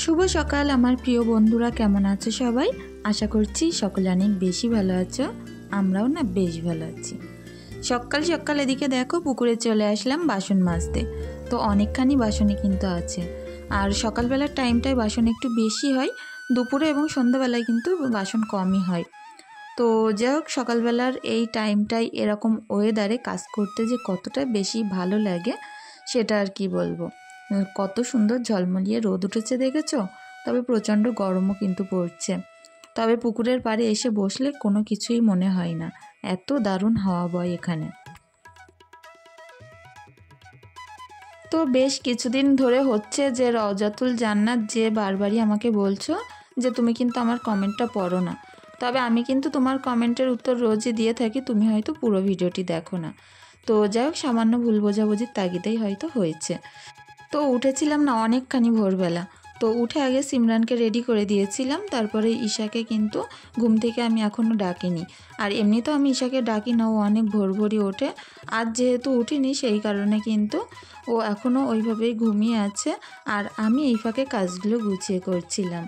শুভ সকাল আমার প্রিয় বন্ধুরা, কেমন আছো সবাই? আশা করছি সকলে অনেক বেশি ভালো আছো। আমরাও না বেশ ভালো আছি। সকাল সকাল এদিকে দেখো পুকুরে চলে আসলাম বাসন মাজতে। তো অনেকখানি বাসনই কিন্তু আছে, আর সকালবেলার টাইমটায় বাসন একটু বেশি হয়, দুপুরে এবং সন্ধ্যাবেলায় কিন্তু বাসন কমই হয়। তো যাই হোক, সকালবেলার এই টাইমটাই এরকম ওয়েদারে কাজ করতে যে কতটা বেশি ভালো লাগে সেটা আর কি বলবো। কত সুন্দর ঝলমলিয়ে রোদ উঠেছে দেখেছো, তবে প্রচণ্ড গরমও কিন্তু পড়ছে। তবে পুকুরের পাড়ে এসে বসলে কোনো কিছুই মনে হয় না, এত দারুণ হাওয়া বয় এখানে। তো বেশ কিছুদিন ধরে হচ্ছে যে রওজাতুল জান্নাত যে বারবারই আমাকে বলছো যে তুমি কিন্তু আমার কমেন্টটা পড়ো না। তবে আমি কিন্তু তোমার কমেন্টের উত্তর রোজই দিয়ে থাকি, তুমি হয়তো পুরো ভিডিওটি দেখো না। তো যাই হোক, সামান্য ভুল বোঝাবুঝির তাগিদেই হয়তো হয়েছে। তো উঠেছিলাম না অনেকখানি ভোরবেলা। তো উঠে আগে সিমরানকে রেডি করে দিয়েছিলাম, তারপরে ঈশাকে কিন্তু ঘুম থেকে আমি এখনও ডাকিনি। আর এমনি তো আমি ঈশাকে ডাকি না, ও অনেক ভোর ভোরই ওঠে। আজ যেহেতু উঠিনি সেই কারণে কিন্তু ও এখনও ওইভাবেই ঘুমিয়ে আছে, আর আমি এই ফাঁকে কাজগুলো গুছিয়ে করছিলাম।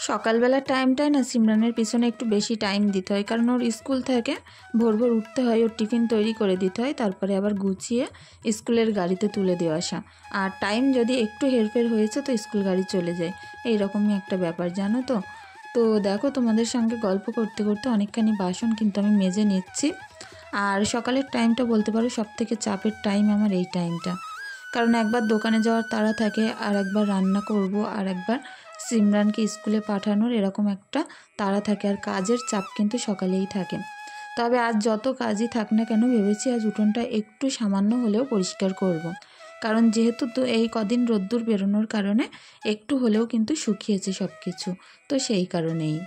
সকালবেলার টাইমটায় না সিমরানের পিছনে একটু বেশি টাইম দিতে হয়, কারণ ওর স্কুল থাকে, ভোর ভোর উঠতে হয়, ওর টিফিন তৈরি করে দিতে হয়, তারপরে আবার গুছিয়ে স্কুলের গাড়িতে তুলে দিয়ে আসা। আর টাইম যদি একটু হেরফের হয়েছে তো স্কুল গাড়ি চলে যায়, এই রকমই একটা ব্যাপার জানো তো। তো দেখো, তোমাদের সঙ্গে গল্প করতে করতে অনেকখানি বাসন কিন্তু আমি মেজে নিচ্ছি। আর সকালের টাইমটা বলতে পারো সবথেকে চাপের টাইম আমার এই টাইমটা, কারণ একবার দোকানে যাওয়ার তাড়া থাকে, আর একবার রান্না করব, আর একবার সিমরানকে স্কুলে পাঠানোর এরকম একটা তাড়া থাকে, আর কাজের চাপ কিন্তু সকালেই থাকে। তবে আজ যত কাজই থাক না কেন, ভেবেছি আজ উঠোনটা একটু সামান্য হলেও পরিষ্কার করব। কারণ যেহেতু তো এই কদিন রোদ্দুর বেরোনোর কারণে একটু হলেও কিন্তু শুকিয়েছে সব কিছু, তো সেই কারণেই।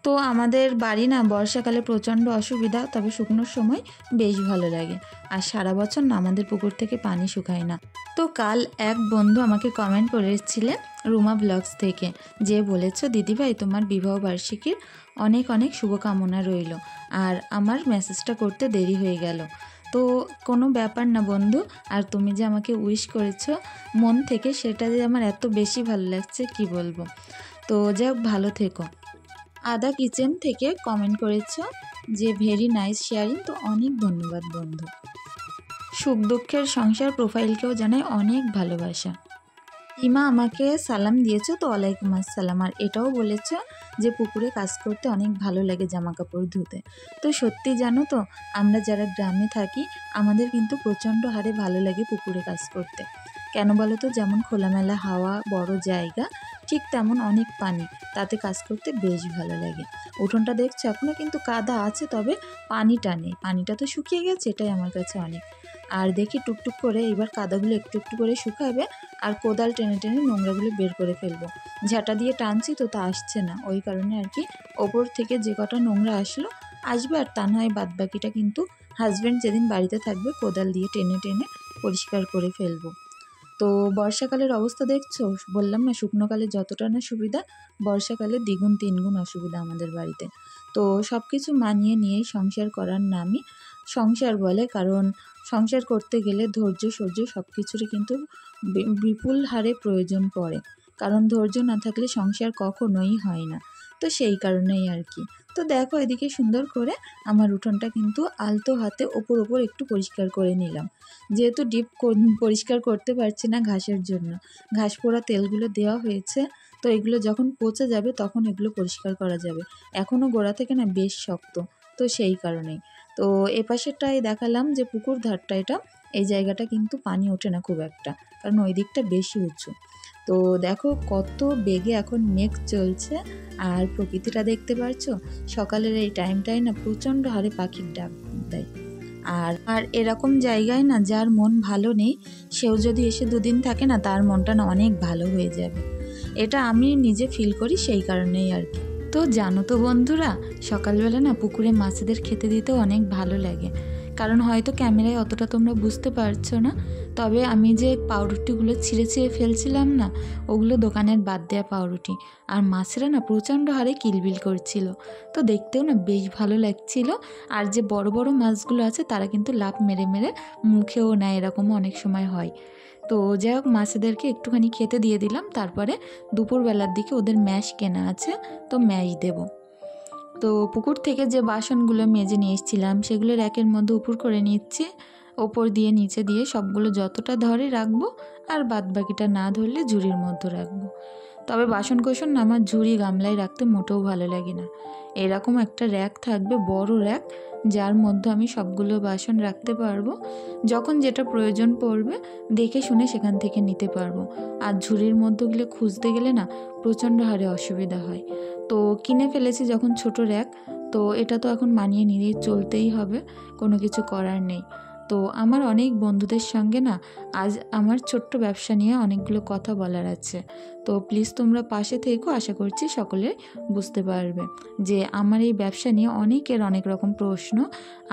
তো আমাদের বাড়ি না বর্ষাকালে প্রচণ্ড অসুবিধা, তবে শুকনোর সময় বেশ ভালো লাগে। আর সারা বছর না আমাদের পুকুর থেকে পানি শুকায় না। তো কাল এক বন্ধু আমাকে কমেন্ট করেছিলেন রুমা ব্লগস থেকে, যে বলেছ দিদিভাই তোমার বিবাহ বার্ষিকীর অনেক অনেক শুভকামনা রইল, আর আমার মেসেজটা করতে দেরি হয়ে গেল। তো কোনো ব্যাপার না বন্ধু, আর তুমি যে আমাকে উইশ করেছো মন থেকে, সেটা যে আমার এত বেশি ভালো লাগছে কি বলবো। তো যাই হোক, ভালো থেকো। আদা কিচেন থেকে কমেন্ট করেছো যে ভেরি নাইস শেয়ারিং, তো অনেক ধন্যবাদ বন্ধু। সুখ দুঃখের সংসার প্রোফাইলকেও জানাই অনেক ভালোবাসা। ইমা আমাকে সালাম দিয়েছো, তো ওয়ালাইকুম আসসালাম। আর এটাও বলেছ যে পুকুরে কাজ করতে অনেক ভালো লাগে জামা কাপড় ধুতে। তো সত্যি জানো তো, আমরা যারা গ্রামে থাকি আমাদের কিন্তু প্রচণ্ড হারে ভালো লাগে পুকুরে কাজ করতে। কেন বলো তো, যেমন খোলামেলা হাওয়া, বড় জায়গা, ঠিক তেমন অনেক পানি, তাতে কাজ করতে বেশ ভালো লাগে। উঠোনটা দেখছো এখনও কিন্তু কাদা আছে, তবে পানিটা নেই, পানিটা তো শুকিয়ে গেছে, এটাই আমার কাছে অনেক। আর দেখি টুকটুক করে এবার কাদাগুলো একটু একটু করে শুকাবে, আর কোদাল টেনে টেনে নোংরাগুলো বের করে ফেলবো। ঝাঁটা দিয়ে টানছি তো তা আসছে না, ওই কারণে আর কি ওপর থেকে যে কটা নোংরা আসবে, আর তা নয় বাদ বাকিটা কিন্তু হাজব্যান্ড যেদিন বাড়িতে থাকবে কোদাল দিয়ে টেনে টেনে পরিষ্কার করে ফেলবো। তো বর্ষাকালের অবস্থা দেখছো, বললাম না শুকনোকালে যতটা না সুবিধা, বর্ষাকালে দ্বিগুণ তিনগুণ অসুবিধা আমাদের বাড়িতে। তো সব কিছু মানিয়ে নিয়েই সংসার করার নামই সংসার বলে, কারণ সংসার করতে গেলে ধৈর্য সহ্য সব কিছুরই কিন্তু বিপুল হারে প্রয়োজন পড়ে, কারণ ধৈর্য না থাকলে সংসার কখনোই হয় না। তো সেই কারণেই আর কি। তো দেখো এদিকে সুন্দর করে আমার উঠোনটা কিন্তু আলতো হাতে ওপর ওপর একটু পরিষ্কার করে নিলাম, যেহেতু ডিপ পরিষ্কার করতে পারছি না ঘাসের জন্য। ঘাস পোড়া তেলগুলো দেওয়া হয়েছে, তো এগুলো যখন পচে যাবে তখন এগুলো পরিষ্কার করা যাবে। এখনও গোড়া থেকে না বেশ শক্ত, তো সেই কারণেই। তো এপাশেরটাই দেখালাম যে পুকুর ধারটা, এটা এই জায়গাটা কিন্তু পানি ওঠে না খুব একটা, কারণ ওই দিকটা বেশি উঁচু। তো দেখো কত বেগে এখন মেঘ চলছে, আর প্রকৃতিটা দেখতে পারছো। সকালের এই টাইমটায় না প্রচণ্ড হারে পাখির ডাক দেয়। আর এরকম জায়গায় না যার মন ভালো নেই, সেও যদি এসে দুদিন থাকে না, তার মনটা না অনেক ভালো হয়ে যাবে। এটা আমি নিজে ফিল করি, সেই কারণেই আর কি। তো জানো তো বন্ধুরা, সকালবেলা না পুকুরে মাছেদের খেতে দিতেও অনেক ভালো লাগে, কারণ হয়তো ক্যামেরায় অতটা তোমরা বুঝতে পারছো না, তবে আমি যে পাউরুটিগুলো ছিঁড়ে ছিঁড়ে ফেলছিলাম না, ওগুলো দোকানের বাদ দেওয়া পাউরুটি। আর মাছেরা না প্রচণ্ড হারে কিলবিল করছিল, তো দেখতেও না বেশ ভালো লাগছিল। আর যে বড় বড় মাছগুলো আছে তারা কিন্তু লাফ মেরে মেরে মুখেও নেয়, এরকমও অনেক সময় হয়। তো যাই হোক মাছেদেরকে একটুখানি খেতে দিয়ে দিলাম। তারপরে দুপুরবেলার দিকে ওদের ম্যাশ কেনা আছে, তো ম্যাশ দেব। তো পুকুর থেকে যে বাসনগুলো মেজে নিয়ে এসেছিলাম সেগুলো র্যাকের মধ্যে উপর করে নিচ্ছি, ওপর দিয়ে নিচে দিয়ে সবগুলো যতটা ধরে রাখবো, আর বাদ বাকিটা না ধরলে ঝুড়ির মধ্যে রাখবো। তবে বাসন কোসন আমার ঝুড়ি গামলায় রাখতে মোটেও ভালো লাগে না। এরকম একটা র্যাক থাকবে, বড় র্যাক, যার মধ্যে আমি সবগুলো বাসন রাখতে পারবো। যখন যেটা প্রয়োজন পড়বে দেখে শুনে সেখান থেকে নিতে পারবো। আর ঝুড়ির মধ্যেগুলো খুঁজতে গেলে না প্রচণ্ড হারে অসুবিধা হয়। তো কিনে ফেলেছি যখন ছোট র্যাক, তো এটা তো এখন মানিয়ে নিয়ে চলতেই হবে, কোনো কিছু করার নেই। তো আমার অনেক বন্ধুদের সঙ্গে না আজ আমার ছোট্ট ব্যবসা নিয়ে অনেকগুলো কথা বলার আছে। তো প্লিজ তোমরা পাশে থেকো, আশা করছি সকলে বুঝতে পারবে যে আমার এই ব্যবসা নিয়ে অনেকের অনেক রকম প্রশ্ন,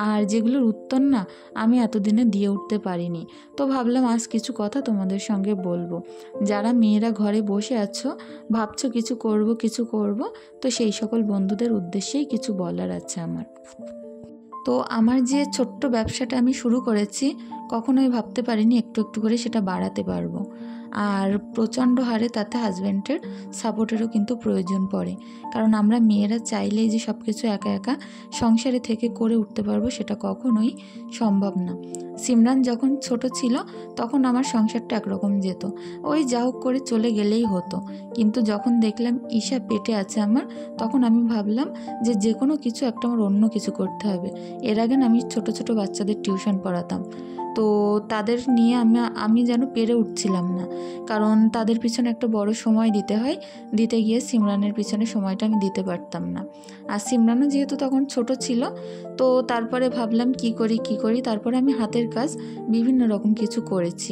আর যেগুলোর উত্তর না আমি এতদিনে দিয়ে উঠতে পারিনি। তো ভাবলাম আজ কিছু কথা তোমাদের সঙ্গে বলবো। যারা মেয়েরা ঘরে বসে আছো, ভাবছো কিছু করব, তো সেই সকল বন্ধুদের উদ্দেশ্যেই কিছু বলার আছে আমার। তো আমার যে ছোট্ট ব্যবসাটা আমি শুরু করেছি, কখনোই ভাবতে পারিনি একটু একটু করে সেটা বাড়াতে পারবো। আর প্রচণ্ড হারে তাতে হাজব্যান্ডের সাপোর্টেরও কিন্তু প্রয়োজন পড়ে, কারণ আমরা মেয়েরা চাইলেই যে সব কিছু একা একা সংসারে থেকে করে উঠতে পারবো সেটা কখনোই সম্ভব না। সিমরান যখন ছোট ছিল তখন আমার সংসারটা একরকম যেত, ওই যা হোক করে চলে গেলেই হতো। কিন্তু যখন দেখলাম ঈশা পেটে আছে আমার, তখন আমি ভাবলাম যে কোনো কিছু একটা আমার অন্য কিছু করতে হবে। এর আগে আমি ছোট ছোট বাচ্চাদের টিউশন পড়াতাম, তো তাদের নিয়ে আমি যেন পেরে উঠছিলাম না, কারণ তাদের পিছনে একটা বড় সময় দিতে হয়। দিতে গিয়ে সিমরানের পিছনে সময়টা আমি দিতে পারতাম না। আর সিমরানও যেহেতু তখন ছোট ছিল, তো তারপরে ভাবলাম কি করি। তারপরে আমি হাতের কাজ বিভিন্ন রকম কিছু করেছি,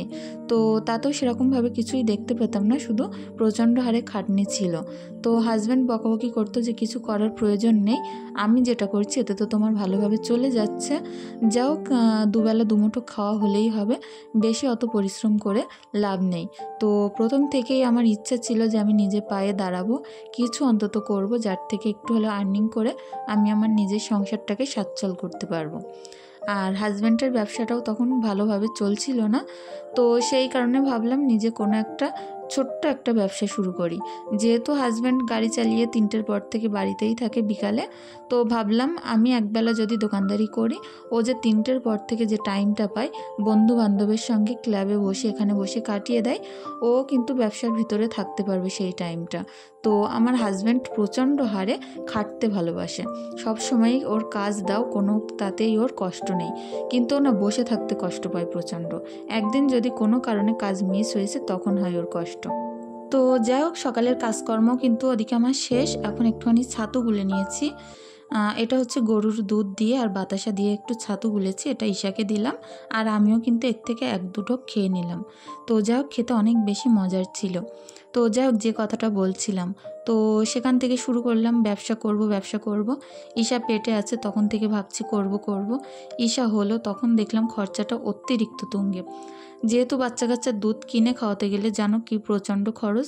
তো তাতেও সেরকমভাবে কিছুই দেখতে পেতাম না, শুধু প্রচণ্ড হারে খাটনি ছিল। তো হাজব্যান্ড বকাবকি করতো যে কিছু করার প্রয়োজন নেই, আমি যেটা করছি এতে তো তোমার ভালোভাবে চলে যাচ্ছে, যাও দুবেলা দুমুঠো খাওয়া হলেই হবে, বেশি অত পরিশ্রম করে লাভ নেই। তো প্রথম থেকেই আমার ইচ্ছা ছিল যে আমি নিজে পায়ে দাঁড়াবো, কিছু অন্তত করব যার থেকে একটু হলেও আর্নিং করে আমি আমার নিজের সংসারটাকে সচ্ছল করতে পারবো। আর হাজব্যান্ডের ব্যবসাটাও তখন ভালোভাবে চলছিল না, তো সেই কারণে ভাবলাম নিজে কোনো একটা ছোট্ট একটা ব্যবসা শুরু করি। যেহেতু হাজব্যান্ড গাড়ি চালিয়ে 3টের পর থেকে বাড়িতেই থাকে বিকালে, তো ভাবলাম আমি একবেলা যদি দোকানদারি করি, ও যে 3টের পর থেকে যে টাইমটা পায় বন্ধু বান্ধবের সঙ্গে ক্লাবে বসে এখানে বসে কাটিয়ে দেয়, ও কিন্তু ব্যবসার ভিতরে থাকতে পারবে সেই টাইমটা। তো আমার হাজব্যান্ড প্রচণ্ড হারে খাটতে ভালোবাসে, সব সময়ই ওর কাজ দাও, কোনো তাতেই ওর কষ্ট নেই, কিন্তু ও না বসে থাকতে কষ্ট পায় প্রচণ্ড। একদিন যদি কোনো কারণে কাজ মিস হয়েছে তখন হয় ওর কষ্ট। তো যাই হোক, সকালের কাজকর্ম কিন্তু ওদিকে আমার শেষ। এখন একটুখানি ছাতু গুলে নিয়েছি, এটা হচ্ছে গরুর দুধ দিয়ে আর বাতাসা দিয়ে একটু ছাতু গুলেছি, এটা ঈশাকে দিলাম, আর আমিও কিন্তু এর থেকে 1-2 খেয়ে নিলাম। তো যাই হোক, খেতে অনেক বেশি মজার ছিল। তো যাই হোক, যে কথাটা বলছিলাম, তো সেখান থেকে শুরু করলাম ব্যবসা করব। ঈশা পেটে আছে তখন থেকে ভাবছি করব। ঈশা হলো তখন দেখলাম খরচাটা অতিরিক্ত তুঙ্গে। যেহেতু বাচ্চা কাচ্চার দুধ কিনে খাওয়াতে গেলে জানো কি প্রচণ্ড খরচ,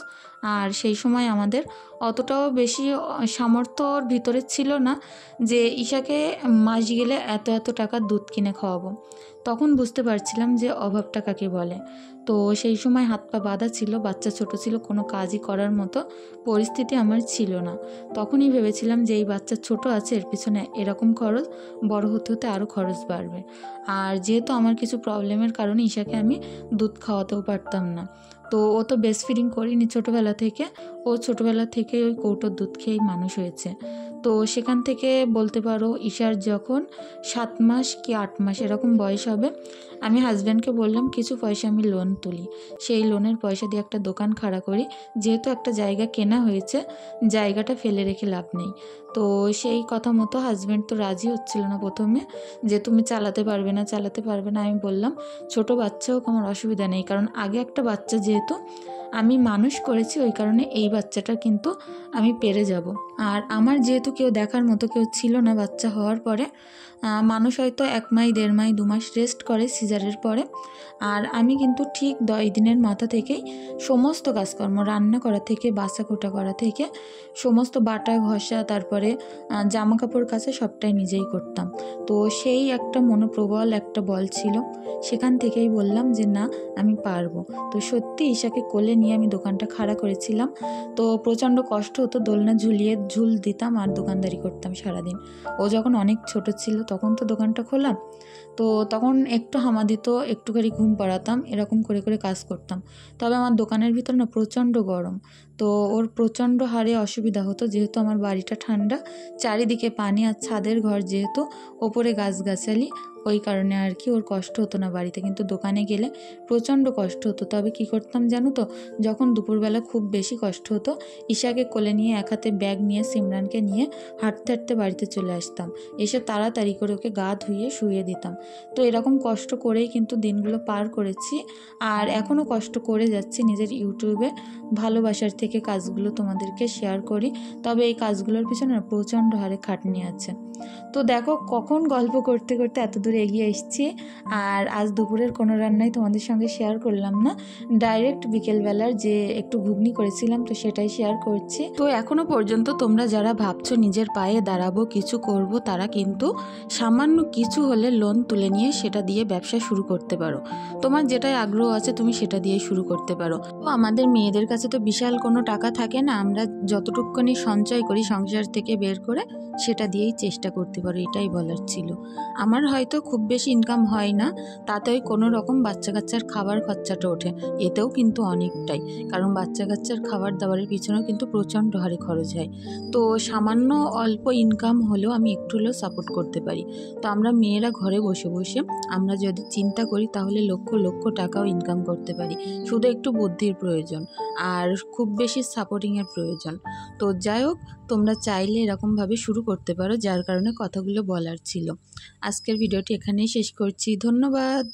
আর সেই সময় আমাদের অতটাও বেশি সামর্থ্যর ভিতরে ছিল না যে ঈশাকে মাস গেলে এত টাকার দুধ কিনে খাওয়াবো। তখন বুঝতে পারছিলাম যে অভাবটা কাকে বলে। তো সেই সময় হাত পা বাঁধা ছিল, বাচ্চা ছোট ছিল, কোনো কাজই করার মতো পরিস্থিতি আমার ছিল না। তখনই ভেবেছিলাম যে এই বাচ্চা ছোট আছে, এর পিছনে এরকম খরচ, বড় হতে হতে আরও খরচ বাড়বে। আর যেহেতু আমার কিছু প্রবলেমের কারণে ঈশাকে আমি দুধ খাওয়াতেও পারতাম না, তো ও তো ব্রেস্ট ফিডিং করিনি ছোটোবেলা থেকে, ও ছোটোবেলা থেকে ওই কৌটোর দুধ খেয়েই মানুষ হয়েছে। তো সেখান থেকে বলতে পারো ঈশার যখন 7 মাস কি 8 মাস এরকম বয়স হবে, আমি হাজব্যান্ডকে বললাম কিছু পয়সা আমি লোন তুলি, সেই লোনের পয়সা দিয়ে একটা দোকান খাড়া করি, যেহেতু একটা জায়গা কেনা হয়েছে, জায়গাটা ফেলে রেখে লাভ নেই। তো সেই কথা মতো হাজব্যান্ড তো রাজি হচ্ছিল না প্রথমে, যে তুমি চালাতে পারবে না। আমি বললাম ছোট বাচ্চা হোক আমার অসুবিধা নেই, কারণ আগে একটা বাচ্চা যেহেতু যেহেতু আমি মানুষ করেছি, ওই কারণে এই বাচ্চাটা কিন্তু আমি পেরে যাব। আর আমার যেহেতু কেউ দেখার মতো কেউ ছিল না বাচ্চা হওয়ার পরে, মানুষ হয়তো 1 মাস 1.5 মাস 2 মাস রেস্ট করে সিজারের পরে, আর আমি কিন্তু ঠিক 10 দিনের মাথা থেকেই সমস্ত কাজকর্ম, রান্না করা থেকে বাসা কোটা করা থেকে সমস্ত বাটা ঘষা, তারপরে জামা কাপড় কাচা সবটাই নিজেই করতাম। তো সেই একটা মনোপ্রবল একটা বল ছিল, সেখান থেকেই বললাম যে না, আমি পারবো। তো সত্যি ঈশাকে কোলে নিয়ে আমি দোকানটা খাড়া করেছিলাম। তো প্রচণ্ড কষ্ট হতো, দোলনা ঝুলিয়ে ঝুল দিতাম আর দোকানদারি করতাম সারাদিন। ও যখন অনেক ছোট ছিল তখন তো দোকানটা খোলা, তো তখন একটু হামা দিত, একটু করে ঘুম পাড়াতাম, এরকম করে করে কাজ করতাম। তবে আমার দোকানের ভিতর না প্রচণ্ড গরম, তো ওর প্রচণ্ড হারে অসুবিধা হতো, যেহেতু আমার বাড়িটা ঠান্ডা, চারিদিকে পানি, আর ছাদের ঘর যেহেতু, ওপরে গাছগাছালি, ওই কারণে আর কি ওর কষ্ট হতো না বাড়িতে। কিন্তু দোকানে গেলে প্রচণ্ড কষ্ট হতো। তবে কি করতাম জানো তো, যখন দুপুরবেলা খুব বেশি কষ্ট হতো, ঈশাকে কোলে নিয়ে এক হাতে ব্যাগ নিয়ে সিমরানকে নিয়ে হাঁটতে হাঁটতে বাড়িতে চলে আসতাম, এসে তাড়াতাড়ি করে ওকে গা ধুইয়ে শুইয়ে দিতাম। তো এরকম কষ্ট করেই কিন্তু দিনগুলো পার করেছি, আর এখনও কষ্ট করে যাচ্ছি। নিজের ইউটিউবে ভালোবাসার থেকে কাজগুলো তোমাদেরকে শেয়ার করি, তবে এই কাজগুলোর পিছনে না প্রচণ্ড হারে খাটনি আছে। তো দেখো কখন গল্প করতে করতে এত দূর এগিয়ে এসেছি। আর আজ দুপুরের কোনো রান্নাই তোমাদের সঙ্গে শেয়ার করলাম না, ডাইরেক্ট বিকেলবেলার যে একটু ঘুগনি করেছিলাম তো সেটাই শেয়ার করছি। তো এখনো পর্যন্ত তোমরা যারা ভাবছো নিজের পায়ে দাঁড়াবো, কিছু করব, তারা কিন্তু সামান্য কিছু হলে লোন তুলে নিয়ে সেটা দিয়ে ব্যবসা শুরু করতে পারো। তোমার যেটাই আগ্রহ আছে তুমি সেটা দিয়ে শুরু করতে পারো। তো আমাদের মেয়েদের কাছে তো বিশাল কোনো টাকা থাকে না, আমরা যতটুকুনি সঞ্চয় করি সংসার থেকে বের করে সেটা দিয়েই চেষ্টা করতে পারো, এটাই বলার ছিল। আমার হয়তো খুব বেশি ইনকাম হয় না, তাতে ওই কোনো রকম বাচ্চা কাচ্চার খাবার খরচাটা ওঠে, এতেও কিন্তু অনেকটাই, কারণ বাচ্চা কাচ্চার খাবার দাবারের পিছনেও কিন্তু প্রচণ্ড হারে খরচ হয়। তো সামান্য অল্প ইনকাম হলেও আমি একটু হলেও সাপোর্ট করতে পারি। তো আমরা মেয়েরা ঘরে বসে বসে আমরা যদি চিন্তা করি তাহলে লক্ষ লক্ষ টাকাও ইনকাম করতে পারি, শুধু একটু বুদ্ধির প্রয়োজন আর খুব বেশি সাপোর্টিংয়ের প্রয়োজন। তো যাই হোক, তোমরা চাইলে এরকমভাবে শুরু করতে পারো, যার কারণে কথাগুলো বলার ছিল। আজকের ভিডিওটি এখানেই শেষ করছি, ধন্যবাদ।